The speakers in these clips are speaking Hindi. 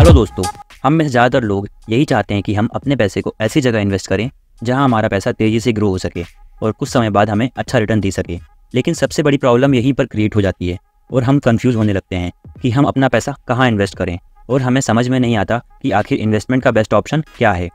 हेलो दोस्तों, हम में से ज़्यादातर लोग यही चाहते हैं कि हम अपने पैसे को ऐसी जगह इन्वेस्ट करें जहां हमारा पैसा तेज़ी से ग्रो हो सके और कुछ समय बाद हमें अच्छा रिटर्न दे सके। लेकिन सबसे बड़ी प्रॉब्लम यहीं पर क्रिएट हो जाती है और हम कंफ्यूज होने लगते हैं कि हम अपना पैसा कहाँ इन्वेस्ट करें और हमें समझ में नहीं आता कि आखिर इन्वेस्टमेंट का बेस्ट ऑप्शन क्या है।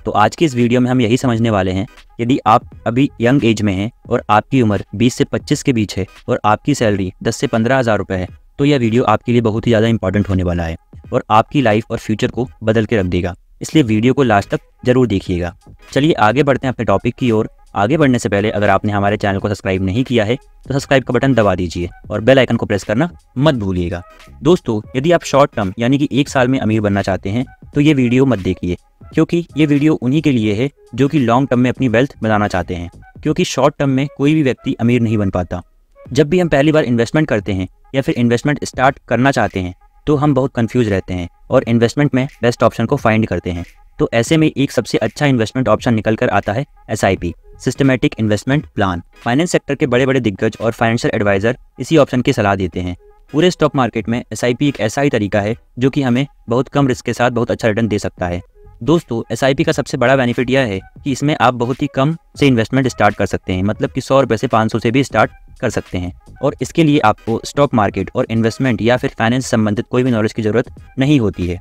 तो आज की इस वीडियो में हम यही समझने वाले हैं, यदि आप अभी यंग एज में हैं और आपकी उम्र 20 से 25 के बीच है और आपकी सैलरी 10 से 15 हज़ार रुपये है, तो यह वीडियो आपके लिए बहुत ही ज़्यादा इंपॉर्टेंट होने वाला है और आपकी लाइफ और फ्यूचर को बदल के रख देगा। इसलिए वीडियो को लास्ट तक जरूर देखिएगा। चलिए आगे बढ़ते हैं अपने टॉपिक की ओर। आगे बढ़ने से पहले अगर आपने हमारे चैनल को सब्सक्राइब नहीं किया है तो सब्सक्राइब का बटन दबा दीजिए और बेल आइकन को प्रेस करना मत भूलिएगा। दोस्तों, यदि आप शॉर्ट टर्म यानी कि 1 साल में अमीर बनना चाहते हैं तो ये वीडियो मत देखिए, क्योंकि ये वीडियो उन्हीं के लिए है जो कि लॉन्ग टर्म में अपनी वेल्थ बनाना चाहते हैं। क्योंकि शॉर्ट टर्म में कोई भी व्यक्ति अमीर नहीं बन पाता। जब भी हम पहली बार इन्वेस्टमेंट करते हैं या फिर इन्वेस्टमेंट स्टार्ट करना चाहते हैं तो हम बहुत कंफ्यूज रहते हैं और इन्वेस्टमेंट में बेस्ट ऑप्शन को फाइंड करते हैं। तो ऐसे में एक सबसे अच्छा इन्वेस्टमेंट ऑप्शन निकल कर आता है SIP, systematic investment plan. Finance sector के बड़े बड़े दिग्गज और फाइनेंशियल एडवाइजर इसी ऑप्शन की सलाह देते हैं। पूरे स्टॉक मार्केट में SIP एक ऐसा ही तरीका है जो कि हमें बहुत कम रिस्क के साथ बहुत अच्छा रिटर्न दे सकता है। दोस्तों, SIP का सबसे बड़ा बेनिफिट यह है कि इसमें आप बहुत ही कम से इन्वेस्टमेंट स्टार्ट कर सकते हैं, मतलब कि 100 रुपये से 500 से भी स्टार्ट कर सकते हैं। और इसके लिए आपको स्टॉक मार्केट और इन्वेस्टमेंट या फिर फाइनेंस संबंधित कोई भी नॉलेज की ज़रूरत नहीं होती है।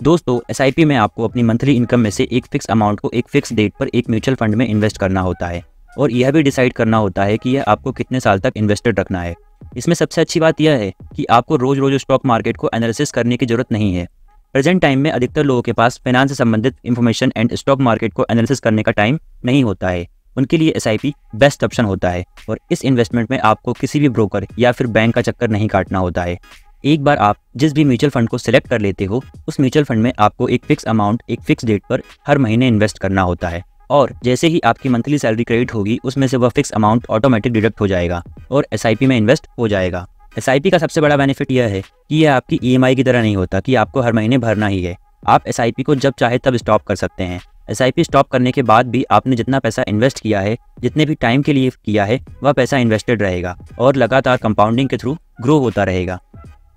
दोस्तों, SIP में आपको अपनी मंथली इनकम में से एक फिक्स अमाउंट को एक फिक्स डेट पर एक म्यूचुअल फंड में इन्वेस्ट करना होता है और यह भी डिसाइड करना होता है कि यह आपको कितने साल तक इन्वेस्टेड रखना है। इसमें सबसे अच्छी बात यह है कि आपको रोज रोज स्टॉक मार्केट को एनालिसिस करने की जरूरत नहीं है। प्रेजेंट टाइम में अधिकतर लोगों के पास फाइनेंस से संबंधित इन्फॉर्मेशन एंड स्टॉक मार्केट को एनालिसिस करने का टाइम नहीं होता है। उनके लिए SIP बेस्ट ऑप्शन होता है और इस इन्वेस्टमेंट में आपको किसी भी ब्रोकर या फिर बैंक का चक्कर नहीं काटना होता है। एक बार आप जिस भी म्यूचुअल फंड को सिलेक्ट कर लेते हो, उस म्यूचुअल फंड में आपको एक फिक्स अमाउंट एक फिक्स डेट पर हर महीने इन्वेस्ट करना होता है और जैसे ही आपकी मंथली सैलरी क्रेडिट होगी उसमें से वह फिक्स अमाउंट ऑटोमेटिक डिडक्ट हो जाएगा और SIP में इन्वेस्ट हो जाएगा। SIP का सबसे बड़ा बेनिफिट यह है कि यह आपकी EMI की तरह नहीं होता कि आपको हर महीने भरना ही है। आप SIP को जब चाहे तब स्टॉप कर सकते हैं। SIP स्टॉप करने के बाद भी आपने जितना पैसा इन्वेस्ट किया है, जितने भी टाइम के लिए किया है, वह पैसा इन्वेस्टेड रहेगा और लगातार कंपाउंडिंग के थ्रू ग्रो होता रहेगा।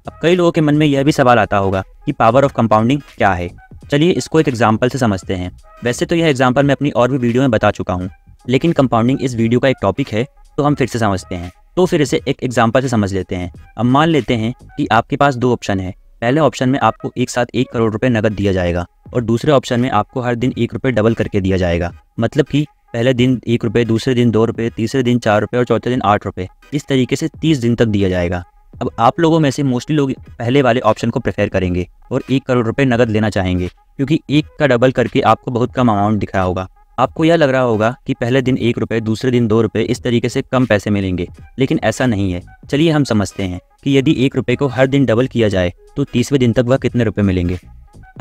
अब कई लोगों के मन में यह भी सवाल आता होगा कि पावर ऑफ कंपाउंडिंग क्या है। चलिए इसको एक एग्जाम्पल से समझते हैं। वैसे तो यह एग्जाम्पल मैं अपनी और भी वीडियो में बता चुका हूँ, लेकिन कंपाउंडिंग इस वीडियो का एक टॉपिक है तो हम फिर से समझते हैं। तो फिर इसे एक एग्जाम्पल से समझ लेते हैं। अब मान लेते हैं कि आपके पास 2 ऑप्शन है। पहले ऑप्शन में आपको एक साथ 1 करोड़ रुपए नगद दिया जाएगा और दूसरे ऑप्शन में आपको हर दिन 1 रुपये डबल करके दिया जाएगा। मतलब कि पहले दिन 1 रुपये, दूसरे दिन 2 रुपये, तीसरे दिन 4 रुपये और चौथे दिन 8 रुपये। इस तरीके से 30 दिन तक दिया जाएगा। अब आप लोगों में से मोस्टली लोग पहले वाले ऑप्शन को प्रेफर करेंगे और 1 करोड़ रुपए नगद लेना चाहेंगे, क्योंकि 1 का डबल करके आपको बहुत कम अमाउंट दिख रहा होगा। आपको यह लग रहा होगा कि पहले दिन 1 रुपये, दूसरे दिन 2 रुपये, इस तरीके से कम पैसे मिलेंगे, लेकिन ऐसा नहीं है। चलिए हम समझते हैं कि यदि 1 रुपये को हर दिन डबल किया जाए तो 30वें दिन तक वह कितने रुपए मिलेंगे।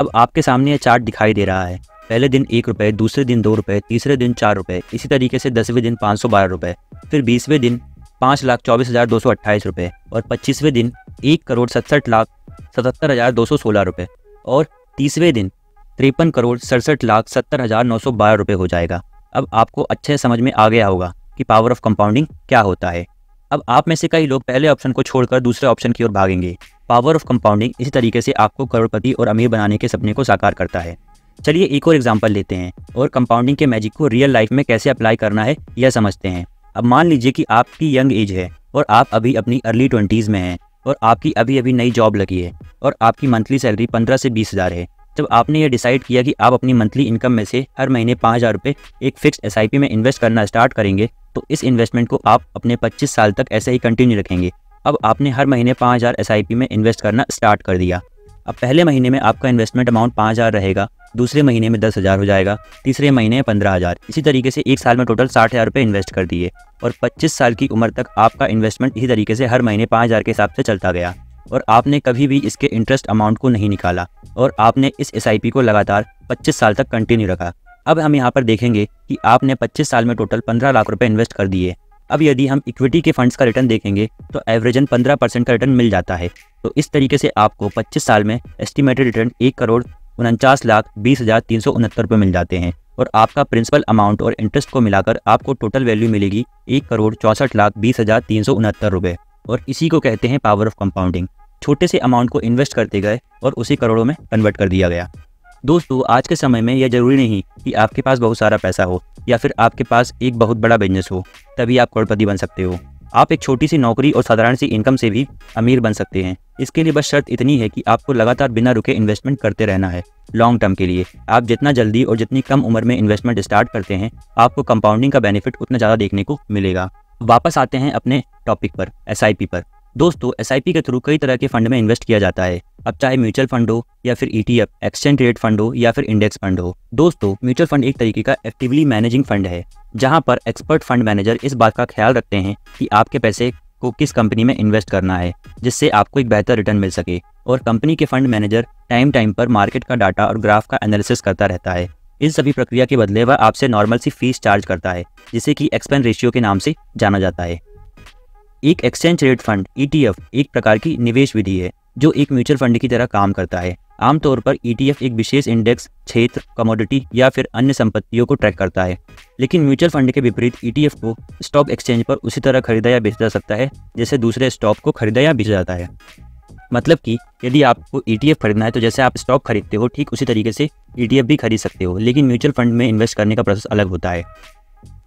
अब आपके सामने यह चार्ट दिखाई दे रहा है। पहले दिन 1 रुपये, दूसरे दिन 2 रुपये, तीसरे दिन 4 रुपये, इसी तरीके से 10वें दिन 512 रुपये, फिर 20वें दिन 5,24,228 रुपये और 25वें दिन 1,67,77,216 रुपये और 30वें दिन 53,67,70,912 रुपये हो जाएगा। अब आपको अच्छे समझ में आ गया होगा कि पावर ऑफ कंपाउंडिंग क्या होता है। अब आप में से कई लोग पहले ऑप्शन को छोड़कर दूसरे ऑप्शन की ओर भागेंगे। पावर ऑफ कंपाउंडिंग इसी तरीके से आपको करोड़पति और अमीर बनाने के सपने को साकार करता है। चलिए एक और एग्जांपल लेते हैं और कंपाउंडिंग के मैजिक को रियल लाइफ में कैसे अप्लाई करना है यह समझते हैं। अब मान लीजिए कि आपकी यंग एज है और आप अभी अपनी अर्ली 20s में हैं और आपकी अभी अभी नई जॉब लगी है और आपकी मंथली सैलरी 15 से 20 हज़ार है। जब आपने ये डिसाइड किया कि आप अपनी मंथली इनकम में से हर महीने 5,000 रुपये एक फिक्स SIP में इन्वेस्ट करना स्टार्ट करेंगे, तो इस इन्वेस्टमेंट को आप अपने 25 साल तक ऐसे ही कंटिन्यू रखेंगे। अब आपने हर महीने 5,000 SIP में इन्वेस्ट करना स्टार्ट कर दिया। अब पहले महीने में आपका इन्वेस्टमेंट अमाउंट 5,000 रहेगा, दूसरे महीने में 10,000 हो जाएगा, तीसरे महीने में 15,000। इसी तरीके से 1 साल में टोटल 60,000 रुपये इन्वेस्ट कर दिए और 25 साल की उम्र तक आपका इन्वेस्टमेंट इसी तरीके से हर महीने 5,000 के हिसाब से चलता गया और आपने कभी भी इसके इंटरेस्ट अमाउंट को नहीं निकाला और आपने इस SIP को लगातार 25 साल तक कंटिन्यू रखा। अब हम यहाँ पर देखेंगे कि आपने 25 साल में टोटल 15 लाख रुपए इन्वेस्ट कर दिए। अब यदि हम इक्विटी के फंड्स का रिटर्न देखेंगे तो एवरेजन 15% का रिटर्न मिल जाता है। तो इस तरीके से आपको 25 साल में एस्टिमेटेड रिटर्न 1,49,20,369 रुपये मिल जाते हैं और आपका प्रिंसिपल अमाउंट और इंटरेस्ट को मिलाकर आपको टोटल वैल्यू मिलेगी 1,64,20,369 रुपये और इसी को कहते हैं पावर ऑफ कंपाउंडिंग। छोटे से अमाउंट को इन्वेस्ट करते गए और उसी करोड़ों में कन्वर्ट कर दिया गया। दोस्तों, आज के समय में यह जरूरी नहीं कि आपके पास बहुत सारा पैसा हो या फिर आपके पास एक बहुत बड़ा बिजनेस हो तभी आप करोड़पति बन सकते हो। आप एक छोटी सी नौकरी और साधारण सी इनकम से भी अमीर बन सकते हैं। इसके लिए बस शर्त इतनी है कि आपको लगातार बिना रुके इन्वेस्टमेंट करते रहना है लॉन्ग टर्म के लिए। आप जितना जल्दी और जितनी कम उम्र में इन्वेस्टमेंट स्टार्ट करते हैं, आपको कंपाउंडिंग का बेनिफिट उतना ज़्यादा देखने को मिलेगा। वापस आते हैं अपने टॉपिक पर, SIP पर। दोस्तों, SIP के थ्रू कई तरह के फंड में इन्वेस्ट किया जाता है। अब चाहे म्यूचुअल फंड हो या फिर ETF, एक्सचेंज रेट फंड हो या फिर इंडेक्स फंड हो। दोस्तों, म्यूचुअल फंड एक तरीके का एक्टिवली मैनेजिंग फंड है, जहां पर एक्सपर्ट फंड मैनेजर इस बात का ख्याल रखते हैं कि आपके पैसे को किस कंपनी में इन्वेस्ट करना है जिससे आपको एक बेहतर रिटर्न मिल सके। और कंपनी के फंड मैनेजर टाइम पर मार्केट का डाटा और ग्राफ का एनालिसिस करता रहता है। इन सभी प्रक्रिया के बदले वह आपसे नॉर्मल सी फीस चार्ज करता है, जिसे कि एक्सपेंस रेशियो के नाम से जाना जाता है। एक एक्सचेंज रेट फंड ETF एक प्रकार की निवेश विधि है जो एक म्यूचुअल फंड की तरह काम करता है। आमतौर पर ETF एक विशेष इंडेक्स, क्षेत्र, कमोडिटी या फिर अन्य संपत्तियों को ट्रैक करता है। लेकिन म्यूचुअल फंड के विपरीत ETF को स्टॉक एक्सचेंज पर उसी तरह खरीदा या बेचा जा सकता है जैसे दूसरे स्टॉक को खरीदा या बेचा जाता है। मतलब कि यदि आपको ETF खरीदना है तो जैसे आप स्टॉक खरीदते हो ठीक उसी तरीके से ETF भी खरीद सकते हो, लेकिन म्यूचुअल फंड में इन्वेस्ट करने का प्रोसेस अलग होता है।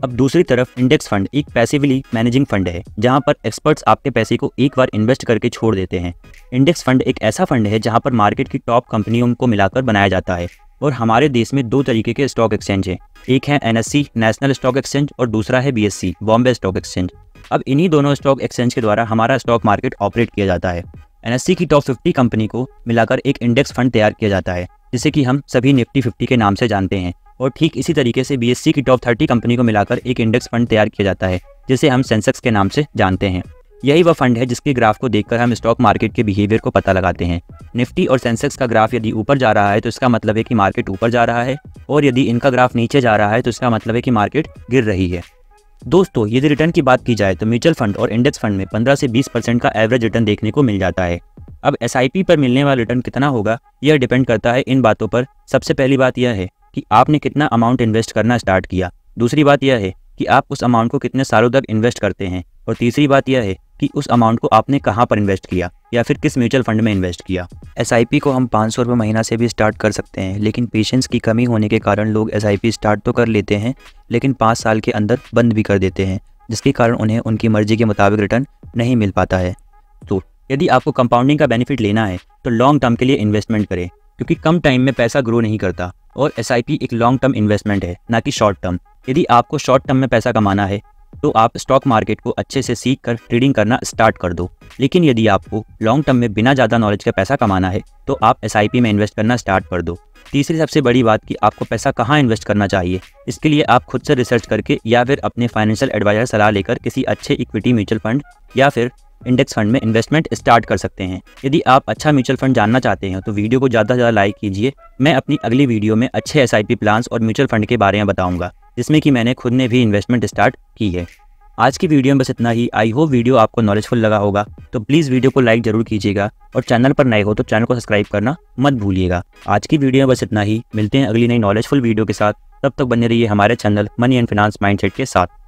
अब दूसरी तरफ इंडेक्स फंड एक पैसिवली मैनेजिंग फंड है, जहां पर एक्सपर्ट्स आपके पैसे को एक बार इन्वेस्ट करके छोड़ देते हैं। इंडेक्स फंड एक ऐसा फंड है जहां पर मार्केट की टॉप कंपनियों को मिलाकर बनाया जाता है। और हमारे देश में दो तरीके के स्टॉक एक्सचेंज हैं, एक है NSE नेशनल स्टॉक एक्सचेंज और दूसरा है BSE बॉम्बे स्टॉक एक्सचेंज। अब इन्हीं दोनों स्टॉक एक्सचेंज के द्वारा हमारा स्टॉक मार्केट ऑपरेट किया जाता है। NSE की टॉप 50 कंपनी को मिलाकर एक इंडेक्स फंड तैयार किया जाता है, जिसे कि हम सभी निफ्टी 50 के नाम से जानते हैं। और ठीक इसी तरीके से BSE की टॉप 30 कंपनी को मिलाकर एक इंडेक्स फंड तैयार किया जाता है, जिसे हम सेंसेक्स के नाम से जानते हैं। यही वह फंड है जिसके ग्राफ को देखकर हम स्टॉक मार्केट के बिहेवियर को पता लगाते हैं। निफ्टी और सेंसेक्स का ग्राफ यदि ऊपर जा रहा है तो इसका मतलब है कि मार्केट ऊपर जा रहा है, और यदि इनका ग्राफ नीचे जा रहा है तो इसका मतलब है कि मार्केट गिर रही है। दोस्तों, यदि रिटर्न की बात की जाए तो म्यूचुअल फंड और इंडेक्स फंड में 15 से 20% का एवरेज रिटर्न देखने को मिल जाता है। अब SIP पर मिलने वाला रिटर्न कितना होगा यह डिपेंड करता है इन बातों पर। सबसे पहली बात यह है कि आपने कितना अमाउंट इन्वेस्ट करना स्टार्ट किया। दूसरी बात यह है कि आप उस अमाउंट को कितने सालों तक इन्वेस्ट करते हैं। और तीसरी बात यह है कि उस अमाउंट को आपने कहाँ पर इन्वेस्ट किया या फिर किस म्यूचुअल फंड में इन्वेस्ट किया। SIP को हम 500 रुपये महीना से भी स्टार्ट कर सकते हैं, लेकिन पेशेंस की कमी होने के कारण लोग SIP स्टार्ट तो कर लेते हैं लेकिन 5 साल के अंदर बंद भी कर देते हैं, जिसके कारण उन्हें उनकी मर्जी के मुताबिक रिटर्न नहीं मिल पाता है। तो यदि आपको कंपाउंडिंग का बेनिफिट लेना है तो लॉन्ग टर्म के लिए इन्वेस्टमेंट करें, क्योंकि कम टाइम में पैसा ग्रो नहीं करता। और SIP एक लॉन्ग टर्म इन्वेस्टमेंट है, ना कि शॉर्ट टर्म। यदि आपको शॉर्ट टर्म में पैसा कमाना है तो आप स्टॉक मार्केट को अच्छे से सीख कर ट्रेडिंग करना स्टार्ट कर दो। लेकिन यदि आपको लॉन्ग टर्म में बिना ज़्यादा नॉलेज का पैसा कमाना है तो आप SIP में इन्वेस्ट करना स्टार्ट कर दो। तीसरी सबसे बड़ी बात कि आपको पैसा कहाँ इन्वेस्ट करना चाहिए, इसके लिए आप खुद से रिसर्च करके या फिर अपने फाइनेंशियल एडवाइजर सलाह लेकर किसी अच्छे इक्विटी म्यूचुअल फंड या फिर इंडेक्स फंड में इन्वेस्टमेंट स्टार्ट कर सकते हैं। यदि आप अच्छा म्यूचुअल फंड जानना चाहते हैं तो वीडियो को ज़्यादा से ज़्यादा लाइक कीजिए। मैं अपनी अगली वीडियो में अच्छे SIP प्लान्स और म्यूचुअल फंड के बारे में बताऊंगा, जिसमें कि मैंने खुद ने भी इन्वेस्टमेंट स्टार्ट की है। आज की वीडियो में बस इतना ही। आई होप वीडियो आपको नॉलेजफुल लगा होगा, तो प्लीज़ वीडियो को लाइक जरूर कीजिएगा और चैनल पर नए हो तो चैनल को सब्सक्राइब करना मत भूलिएगा। आज की वीडियो में बस इतना ही। मिलते हैं अगली नई नॉलेजफुल वीडियो के साथ। तब तक बने रहिए हमारे channel money and finance mindset के साथ।